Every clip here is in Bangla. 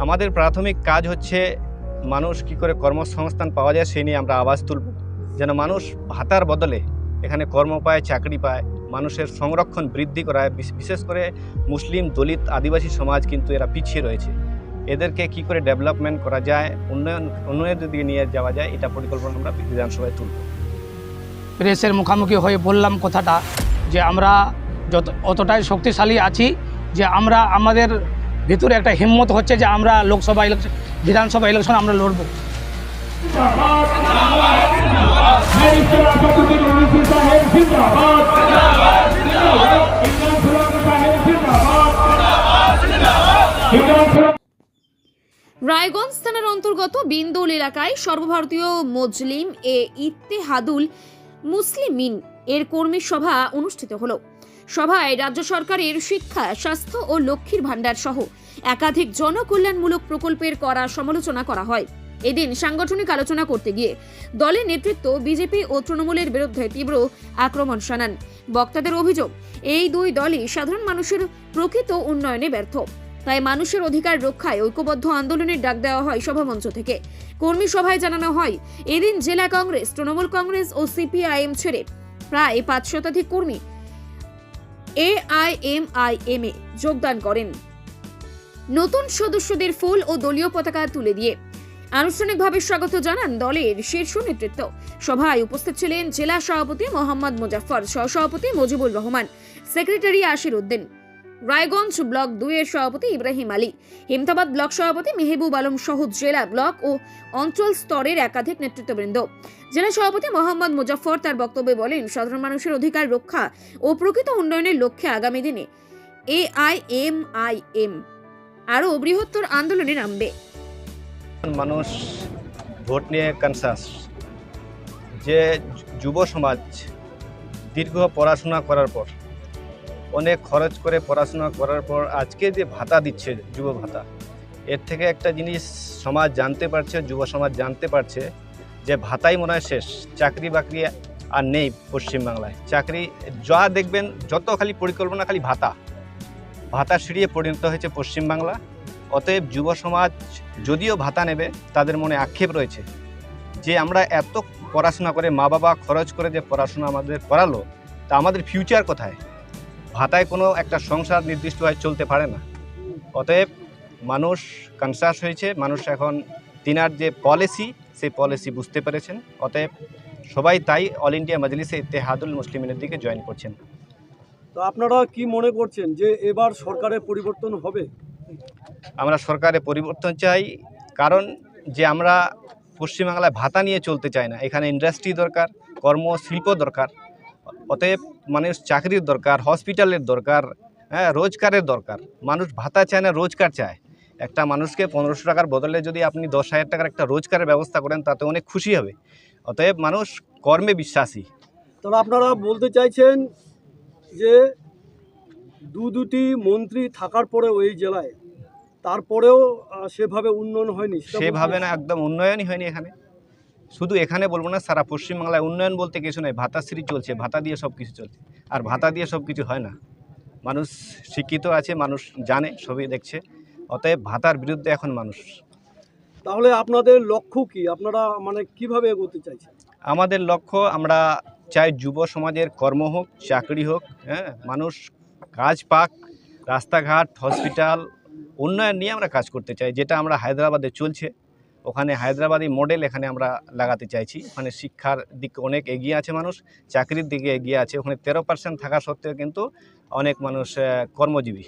আমাদের প্রাথমিক কাজ হচ্ছে মানুষ কি করে কর্মসংস্থান পাওয়া যায় সেই নিয়ে আমরা আওয়াজ তুলব, যেন মানুষ ভাতার বদলে এখানে কর্ম পায়, চাকরি পায়, মানুষের সংরক্ষণ বৃদ্ধি করায়। বিশেষ করে মুসলিম, দলিত, আদিবাসী সমাজ কিন্তু এরা পিছিয়ে রয়েছে। এদেরকে কি করে ডেভেলপমেন্ট করা যায়, উন্নয়নের দিকে নিয়ে যাওয়া যায়, এটা পরিকল্পনা আমরা বিধানসভায় তুলব। প্রেসের মুখোমুখি হয়ে বললাম কথাটা যে আমরা অতটাই শক্তিশালী আছি যে আমরা আমাদের ভিতরে একটা হিম্মত হচ্ছে যে আমরা লোকসভা ইলেকশন, বিধানসভা ইলেকশন আমরা লড়ব। রায়গঞ্জ থানার অন্তর্গত বিন্দুল এলাকায় সর্বভারতীয় মুসলিম ইত্তেহাদুল মুসলিমিন এর কর্মী সভা অনুষ্ঠিত হলো। সভায় রাজ্য সরকারের শিক্ষা, স্বাস্থ্য ও লক্ষ্মীর ভাণ্ডার সহ একাধিক জনকল্যাণমূলক প্রকল্পের করা সমালোচনা করা হয়। এদিন সাংগঠনিক আলোচনা করতে গিয়ে দলের নেতৃত্ব বিজেপি ও তৃণমূলের বিরুদ্ধে তীব্র আক্রমণ শানান। বক্তাদের অভিযোগ, এই দুই দলই সাধারণ মানুষের প্রকৃত উন্নয়নে ব্যর্থ, তাই মানুষের অধিকার রক্ষায় ঐক্যবদ্ধ আন্দোলনের ডাক দেওয়া হয় সভামঞ্চ থেকে। কর্মী সভায় জানানো হয়, এদিন জেলা কংগ্রেস, তৃণমূল কংগ্রেস ও সিপিআইএম ছেড়ে প্রায় 5 শতাধিক কর্মী AIMIM এ যোগদান করেন। নতুন সদস্যদের ফুল ও দলীয় পতাকা তুলে দিয়ে আনুষ্ঠানিকভাবে স্বাগত জানান দলের শীর্ষ নেতৃত্ব। সভায় উপস্থিত ছিলেন জেলা সভাপতি মোহাম্মদ মুজাফফর, সহসভাপতি মুজিবুর রহমান, সেক্রেটারি আশির উদ্দিন, রায়গঞ্জ ব্লক 2 এর সভাপতি ইব্রাহিম আলী, হেমতাবাদ ব্লক সভাপতি মেহবুব আলম সহ জেলা, ব্লক ও অঞ্চল স্তরের একাধিক নেতৃত্ববৃন্দ। জেলা সভাপতি মোহাম্মদ মুজাফফর তার বক্তব্যে বলেন, সাধারণ মানুষের অধিকার রক্ষা ও প্রকৃত উন্নয়নের লক্ষ্যে আগামী দিনে AIMIM আরও বৃহত্তর আন্দোলনে নামবে। মানুষ ভোট নিয়ে কনসাস, যে যুব সমাজ দীর্ঘ পড়াশোনা করার পর, অনেক খরচ করে পড়াশোনা করার পর আজকে যে ভাতা দিচ্ছে, যুব ভাতা, এর থেকে একটা জিনিস সমাজ জানতে পারছে, যুব সমাজ জানতে পারছে যে ভাতাই মনে হয় শেষ, চাকরি বাকরি আর নেই পশ্চিমবাংলায়। চাকরি যা দেখবেন, যত খালি পরিকল্পনা, খালি ভাতা ভাতা সিঁড়িয়ে পরিণত হয়েছে পশ্চিমবাংলা। অতএব যুব সমাজ যদিও ভাতা নেবে, তাদের মনে আক্ষেপ রয়েছে যে আমরা এত পড়াশোনা করে, মা বাবা খরচ করে যে পড়াশোনা আমাদের করালো, তা আমাদের ফিউচার কোথায়? ভাতায় কোনো একটা সংসার নির্দিষ্টভাবে চলতে পারে না। অতএব মানুষ কনসাস হয়েছে, মানুষ এখন তিনার যে পলিসি, সেই পলিসি বুঝতে পেরেছেন। অতএব সবাই তাই অল ইন্ডিয়া মজলিসে ইত্তেহাদুল মুসলিমিনের দিকে জয়েন করছেন। তো আপনারা কি মনে করছেন যে এবার সরকারের পরিবর্তন হবে? আমরা সরকারে পরিবর্তন চাই, কারণ যে আমরা পশ্চিমবাংলায় ভাতা নিয়ে চলতে চাই না। এখানে ইন্ডাস্ট্রি দরকার, কর্মশিল্প দরকার। অতএব মানুষ চাকরির দরকার, হসপিটালের দরকার, রোজগারের দরকার। মানুষ ভাতা চায় না, রোজগার চায়। একটা মানুষকে 1500 টাকার বদলে যদি আপনি 10,000 টাকার একটা রোজগারের ব্যবস্থা করেন, তাতে অনেক খুশি হবে। অতএব মানুষ কর্মে বিশ্বাসী। তাহলে আপনারা বলতে চাইছেন যে দুটি মন্ত্রী থাকার পরেও এই জেলায় তারপরেও সেভাবে উন্নয়ন হয়নি? সেভাবে না, একদম উন্নয়নই হয়নি এখানে। শুধু এখানে বলবো না, সারা পশ্চিমবাংলায় উন্নয়ন বলতে কিছু নয়। ভাতাশ্রী চলছে, ভাতা দিয়ে সব কিছু চলছে, আর ভাতা দিয়ে সব কিছু হয় না। মানুষ শিক্ষিত আছে, মানুষ জানে, সবই দেখছে। অতএব ভাতার বিরুদ্ধে এখন মানুষ। তাহলে আপনাদের লক্ষ্য কি? আপনারা মানে কিভাবে এগোতে চাইছেন? আমাদের লক্ষ্য, আমরা চাই যুব সমাজের কর্ম হোক, চাকরি হোক, মানুষ কাজ পাক, রাস্তাঘাট, হসপিটাল উন্নয়ন নিয়ে আমরা কাজ করতে চাই। যেটা আমরা হায়দ্রাবাদে চলছে, ওখানে হায়দ্রাবাদি মডেল এখানে আমরা লাগাতে চাইছি। ওখানে শিক্ষার দিকে অনেক এগিয়ে আছে মানুষ, চাকরির দিকে এগিয়ে আছে। ওখানে 13% থাকা সত্ত্বেও কিন্তু অনেক মানুষ কর্মজীবী।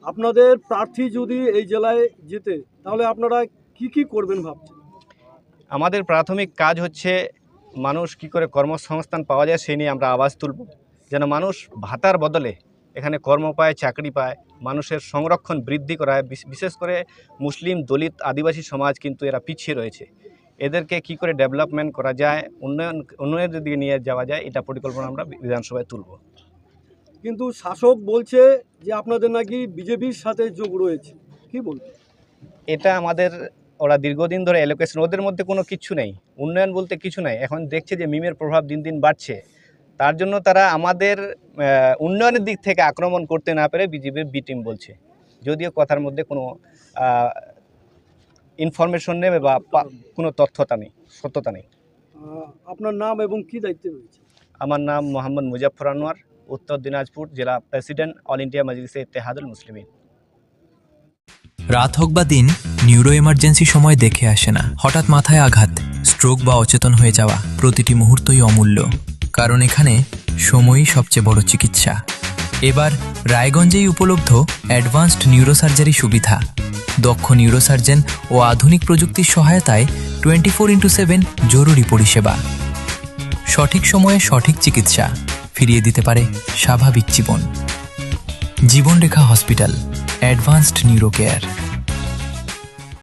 আপনাদের প্রার্থী যদি এই জেলায় যেতে, তাহলে আপনারা কি করবেন ভাবছেন? আমাদের প্রাথমিক কাজ হচ্ছে মানুষ কি করে কর্মসংস্থান পাওয়া যায় সেই নিয়ে আমরা আওয়াজ তুলব, যেন মানুষ ভাতার বদলে এখানে কর্ম পায়, চাকরি পায়, মানুষের সংরক্ষণ বৃদ্ধি করায়। বিশেষ করে মুসলিম, দলিত, আদিবাসী সমাজ কিন্তু এরা পিছিয়ে রয়েছে। এদেরকে কি করে ডেভেলপমেন্ট করা যায়, উন্নয়নের দিকে নিয়ে যাওয়া যায়, এটা পরিকল্পনা আমরা বিধানসভায় তুলব। কিন্তু শাসক বলছে যে আপনাদের নাকি বিজেপির সাথে যোগ রয়েছে, কি বলবেন? এটা আমাদের, ওরা দীর্ঘদিন ধরে অ্যালোকেশন, ওদের মধ্যে কোনো কিছু নেই, উন্নয়ন বলতে কিছু নাই। এখন দেখছে যে মিমের প্রভাব দিন দিন বাড়ছে, তার জন্য তারা আমাদের উন্নয়নের দিক থেকে আক্রমণ করতে না পেরে বিজেপির বি টিম বলছে। যদিও কথার মধ্যে কোনো ইনফরমেশন নেবে বা কোনো তথ্যতা নেই, সত্যতা নেই। আপনার নাম এবং কি দায়িত্বে রয়েছে? আমার নাম মোহাম্মদ মুজাফফর আনোয়ার, উত্তর দিনাজপুর জেলা প্রেসিডেন্ট, অল ইন্ডিয়া মজলিসে ইত্তেহাদুল মুসলিমিন। রাত হোক বা দিন, নিউরো এমার্জেন্সি সময় দেখে আসে না। হঠাৎ মাথায় আঘাত, স্ট্রোক বা অচেতন হয়ে যাওয়া, প্রতিটি মুহূর্তই অমূল্য, কারণ এখানে সময়ই সবচেয়ে বড় চিকিৎসা। এবার রায়গঞ্জেই উপলব্ধ অ্যাডভান্সড নিউরোসার্জারি সুবিধা। দক্ষ নিউরোসার্জন ও আধুনিক প্রযুক্তির সহায়তায় 24x7 জরুরি পরিষেবা। সঠিক সময়ে সঠিক চিকিৎসা ফিরিয়ে দিতে পারে স্বাভাবিক জীবন। জীবনরেখা হসপিটাল, অ্যাডভান্সড নিউরো কেয়ার।